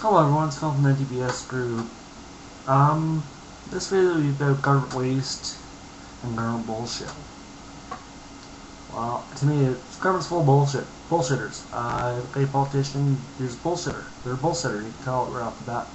Hello everyone, it's Phil from AntiBSGroup. This video will be about government waste and government bullshit. Well, to me, government's full of bullshit. Bullshitters. A politician, there's a bullshitter. They're a bullshitter, you can tell it right off the bat.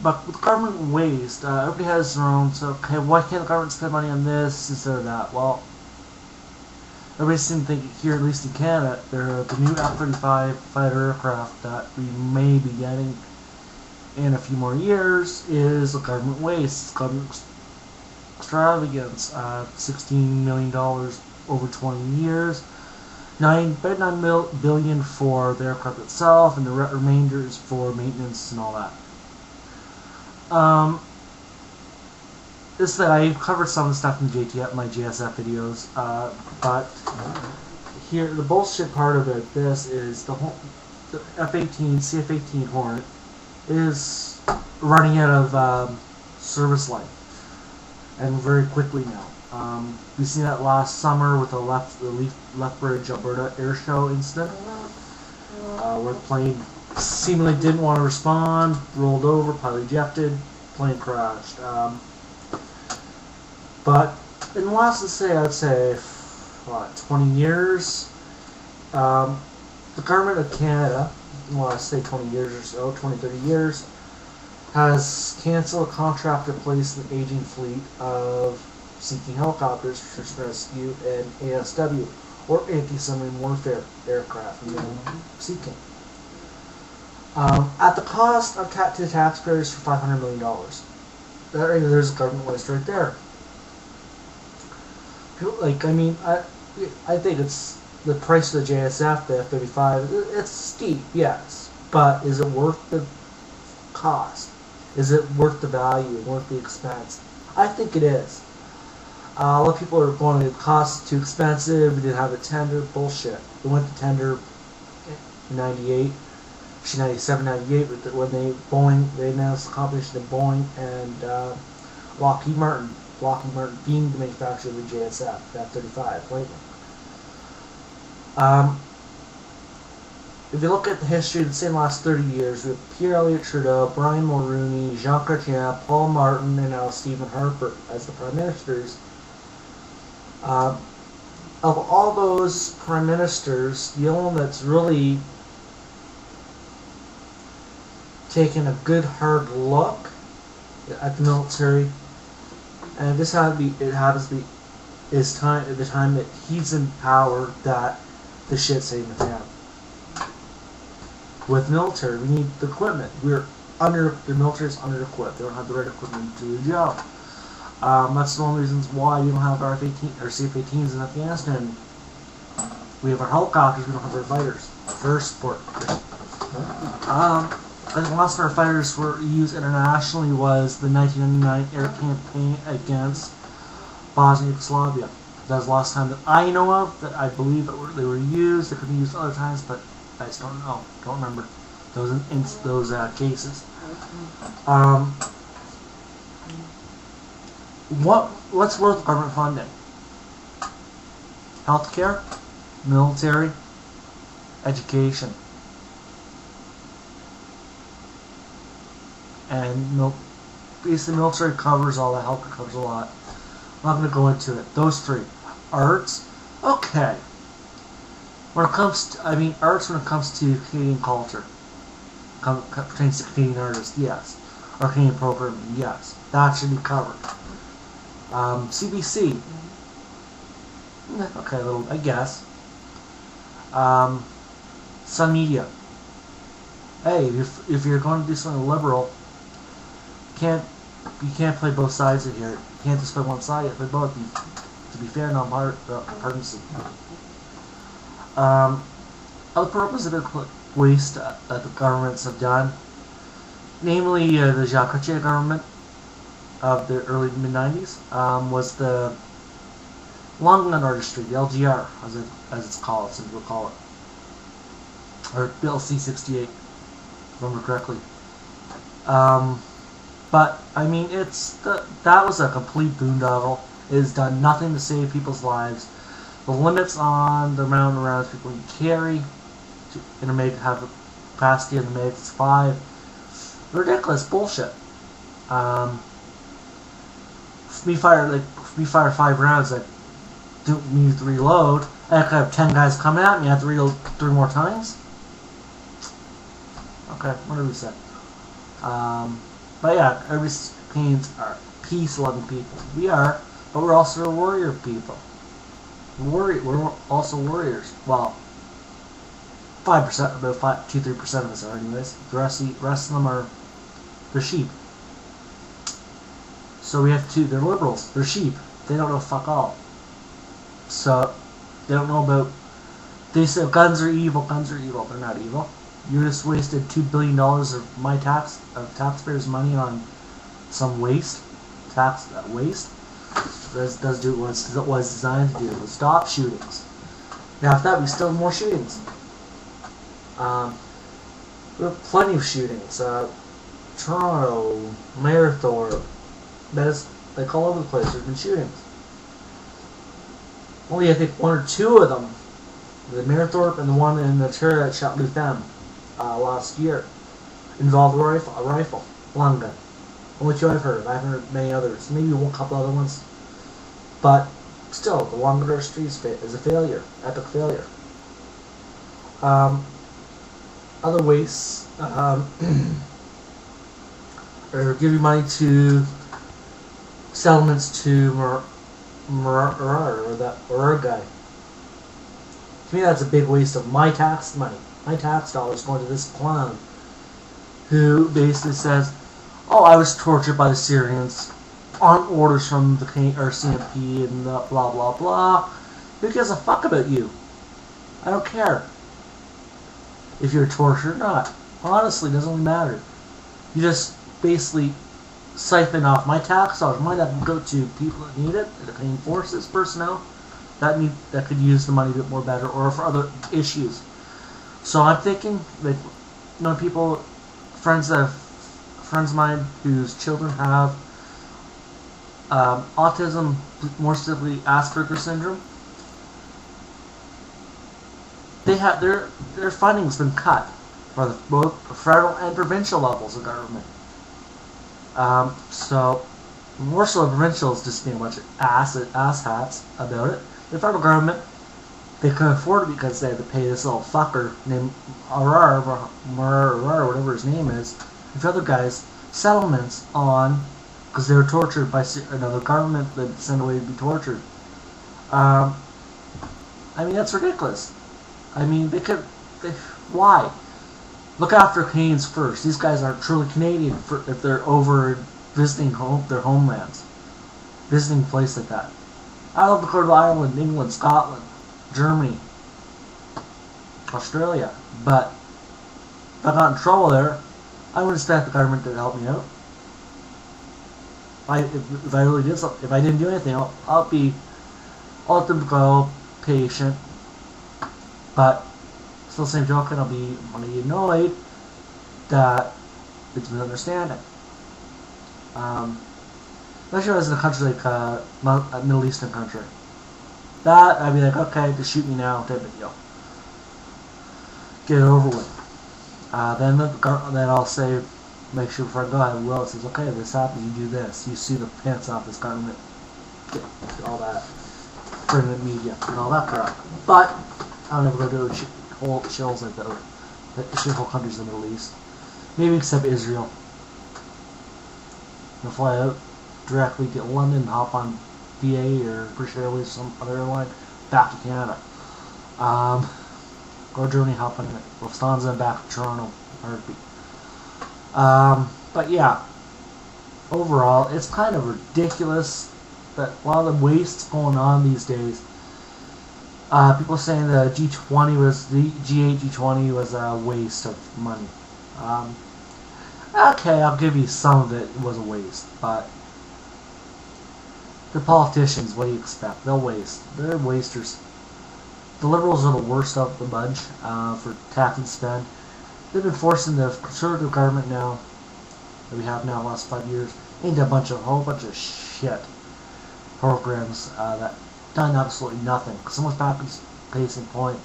But with government waste, everybody has their own, so, okay, why can't the government spend money on this instead of that? Well, everybody seems to think here, at least in Canada, the new F-35 fighter aircraft that we may be getting in a few more years is a government waste. It's government extravagance. $16 million over 20 years. $9 billion for the aircraft itself, and the remainder is for maintenance and all that. I've covered some of the stuff in my JSF videos, but here the bullshit part of it. This is the F-18 CF-18 Hornet is running out of service life, and very quickly now. We've seen that last summer with the Lethbridge, Alberta air show incident, where the plane seemingly didn't want to respond, rolled over, pilot ejected, plane crashed. But in the last, I'd say, 20 years, the government of Canada, well, I say 20 years or so, 20, 30 years, has canceled a contract to replace an aging fleet of sinking helicopters for search and rescue and ASW, or anti-submarine warfare aircraft, seeking. At the cost of to taxpayers for $500 million. There's government waste right there. I think it's the price of the JSF, the F-35. It's steep, yes, but is it worth the cost? Is it worth the value? Worth the expense? I think it is. A lot of people are going, the cost is too expensive. We didn't have a tender. Bullshit. We went to tender in '98, 97, 98, when they announced the competition of Boeing and Lockheed Martin. Lockheed Martin being the manufacturer of the JSF, the F-35 plane. If you look at the history of the same last 30 years, we have Pierre Elliott Trudeau, Brian Mulroney, Jean Chrétien, Paul Martin, and now Stephen Harper as the Prime Ministers. Of all those Prime Ministers, the only one that's really taken a good hard look at the military, and this happens to be at the time that he's in power, that the shit's hitting the fan. With military, we need the equipment. The military's under-equipped. They don't have the right equipment to do the job. That's one of the reasons why we don't have our F-18 or CF-18s in Afghanistan. We have our helicopters, we don't have our fighters. First support. I think the last of our fighters were used internationally was the 1999 air campaign against Bosnia and Yugoslavia. That was the last time that I know of, that I believe that they were used. They could be used other times, but I just don't know. Don't remember those cases. What's worth government funding? Healthcare, military, education, and basically the military covers all that. Healthcare covers a lot. I'm not going to go into it. Those three. Arts, okay. When it comes to, arts when it comes to Canadian culture, pertains to Canadian artists, yes. Or Canadian programming, yes. That should be covered. CBC, okay, a little, I guess. Sun Media. Hey, if you're going to do something liberal, you can't play both sides of here. You can't just play one side. You have to play both. To be fair, non-partisan. Other purposes of waste that the governments have done, namely the Jacques Chrétien government of the early mid-90s, was the Long Gun Artistry, the LGR, as it's called, some people call it, or the LC-68, if I remember correctly. But that was a complete boondoggle. It has done nothing to save people's lives. The limits on the amount of rounds people can carry to have capacity of the MiGs is 5. Ridiculous bullshit. If me fire 5 rounds, I don't need to reload. I could have 10 guys coming at me. I have to reload 3 more times. Okay, what did we say? But yeah, every Canadians are peace-loving people. We are, but we're also warrior people. We're also warriors. Well, 5%, about 2-3% of us are, anyways. The rest of them are, they're sheep. So we have to. They're liberals. They're sheep. They don't know fuck all. So they don't know about. They say guns are evil. Guns are evil. They're not evil. You just wasted $2 billion of my taxpayers' money on some waste. Waste. Does do what it was designed to do. To stop shootings. Now, if that, we still have more shootings. We have plenty of shootings. Toronto, Mayerthorpe. That is, like all over the place, there's been shootings. Only I think 1 or 2 of them, the Mayerthorpe and the one in the Ontario that shot Lutham last year, involved a rifle, long gun. Only 2 I've heard of. I haven't heard many others. Maybe a couple other ones. But still, the Longueuil Street is a failure, epic failure. Other wastes are giving money to settlements to or guy. To me, that's a big waste of my tax money. My tax dollars going to this clown who basically says, "Oh, I was tortured by the Syrians on orders from the CMP and the blah blah blah." Who gives a fuck about you? I don't care if you're tortured or not. Honestly, it doesn't really matter. You just basically siphon off my tax dollars. Might have to go to people that need it, the Canadian Forces personnel that could use the money a bit more better, or for other issues. So I'm thinking, like, people, friends of mine whose children have autism, more specifically Asperger's syndrome. They have their funding's been cut by both federal and provincial levels of government. So, more so the provincials just being a bunch of ass hats about it. The federal government, they couldn't afford it because they had to pay this little fucker named Arar, whatever his name is, and other guys, settlements on, because they were tortured by another government that sent away to be tortured. I mean, that's ridiculous. I mean, why? Look after Canadians first. These guys aren't truly Canadian if they're over visiting their homelands. Visiting a place like that. I love to go to Ireland, England, Scotland, Germany, Australia. But if I got in trouble there, I would expect the government to help me out. If I really did something, if I didn't do anything, I'll let them go, patient. But still, same token, I'll be annoyed that it's misunderstanding. Especially if I was in a country like a Middle Eastern country. That, I'd be like, okay, just shoot me now, type of deal. Get it over with. Then I'll say, make sure before I go, I will. It says, okay, this happens, you do this. You see the pants off this government. All that. Bring the media and all that crap. But I'll never go to shills like that. The shithole countries in the Middle East. Maybe except Israel. I'll fly out directly to London, hop on BA or British Airways or some other airline, back to Canada. Go to Germany, hop on Lufthansa, and back to Toronto. Heartbeat. But yeah, overall, it's kind of ridiculous that a lot of the waste's going on these days. People saying the G8 G20 was a waste of money. Okay, I'll give you some of it was a waste, but the politicians, what do you expect? They'll waste. They're wasters. The Liberals are the worst of the bunch for tax and spend. They've been forcing the Conservative government now, that we have now the last 5 years, into a whole bunch of shit programs that done absolutely nothing. So much back in case in point.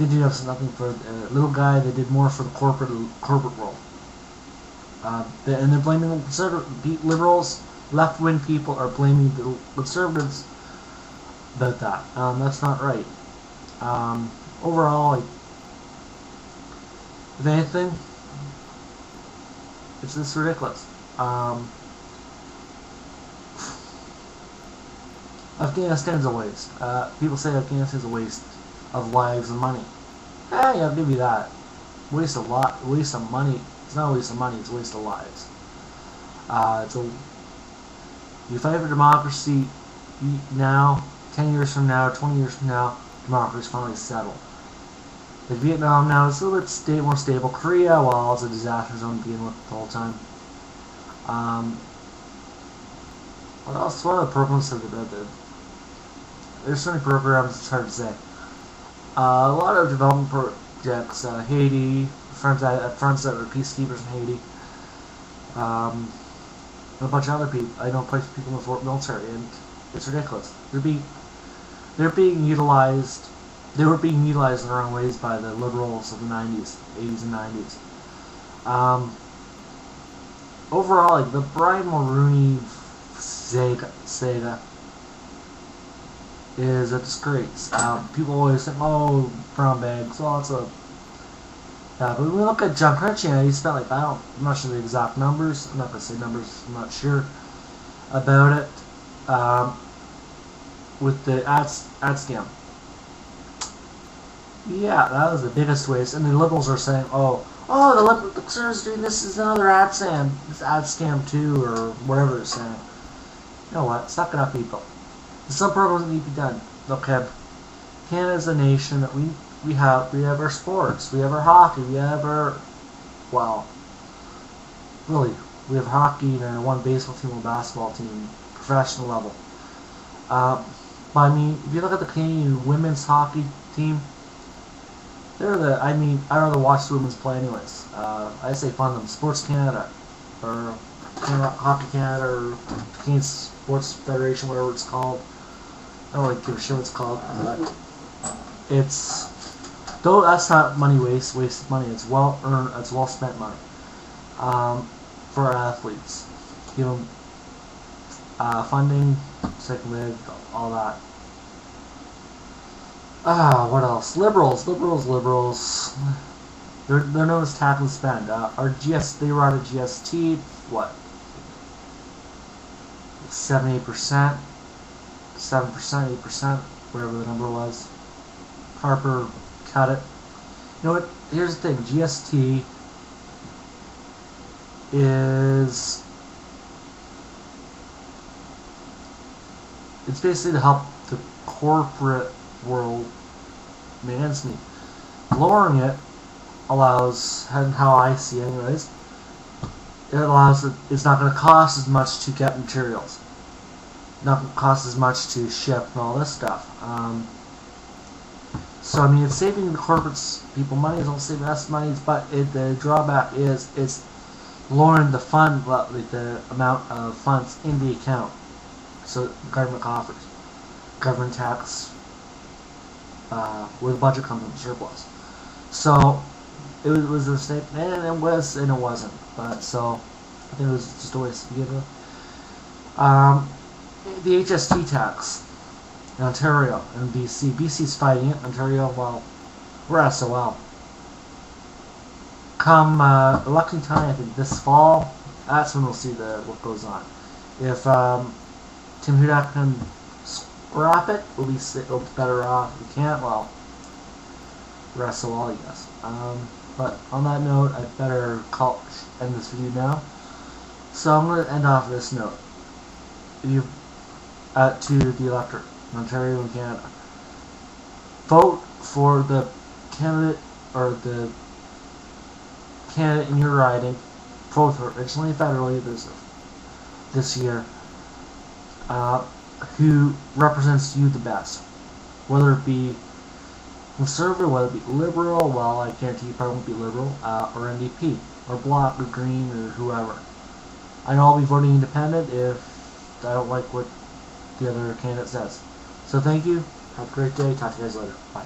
they did nothing for the little guy. They did more for the corporate world. And they're blaming the liberals, left-wing people are blaming the conservatives about that. That's not right. Overall, if anything, it's just ridiculous. Afghanistan's a waste. People say Afghanistan's a waste of lives and money. Yeah, I'll give you that. Waste of money. It's not a waste of money, it's a waste of lives. You fight for democracy now, 10 years from now, 20 years from now, democracy's finally settled. Like Vietnam now, it's a little bit more stable. Korea, well, it's a disaster zone to begin with the whole time. What else? What other programs have they did? There's so many programs, it's hard to say. A lot of development projects. Haiti, friends that are peacekeepers in Haiti. And a bunch of other people. I know quite a few people in the military, and it's ridiculous. They're being utilized. They were being utilized in the wrong ways by the liberals of the 80s and 90s. Overall, like the Brian Mulroney saga is a disgrace. People always think, oh, brown bags. Well, it's a but when we look at John Chrétien, he spent like, I'm not sure the exact numbers. I'm not going to say numbers. I'm not sure about it. With the ad scam. Yeah, that was the biggest waste. And the liberals are saying, oh, the conservatives doing this is another ad scam too, or whatever they're saying. You know what? Suck it up, people. There's some programs that need to be done. Okay, Canada's a nation that we have our sports, we have our hockey, we have our, well, really, we have hockey and our one baseball team and basketball team, professional level. But I mean, if you look at the Canadian women's hockey team, they're I don't rather watch the women's play anyways. I say fund them. Sports Canada, or Hockey Canada, or Canadian Sports Federation, whatever it's called. I don't really give a shit what it's called, but though that's not wasted money. It's well earned, it's well spent money for our athletes. Give them funding, so they can live, all that. What else? Liberals. They're known as tax and spend. They were out of GST. What? 7%, 8%, whatever the number was. Harper cut it. You know what? Here's the thing. GST is, it's basically to help the corporate world manage me. Lowering it allows, and how I see it anyways, it allows it's not going to cost as much to get materials. Not going to cost as much to ship and all this stuff. So I mean, it's saving the corporate people money. It's not saving us money, but the drawback is it's lowering the amount of funds in the account. So government coffers, government tax, where the budget comes in surplus. So it was a mistake, and it was and it wasn't. But so I think it was just a waste to begin with. The HST tax in Ontario and BC. BC's fighting it. Ontario, well, we're SOL. Come election time, I think this fall, that's when we'll see what goes on. If Tim Hudak can scrap it, we'll be better off. If we can't, well, we're SOL, I guess. But on that note, I better end this video now. So I'm going to end off this note. To the electorate in Ontario and Canada, vote for the candidate or the candidate in your riding, both originally and federally this year, who represents you the best, whether it be conservative, whether it be liberal. Well, I guarantee you probably won't be liberal, or NDP, or Bloc, or Green, or whoever. I know I'll be voting independent if I don't like what the other candidate says. So thank you. Have a great day. Talk to you guys later. Bye.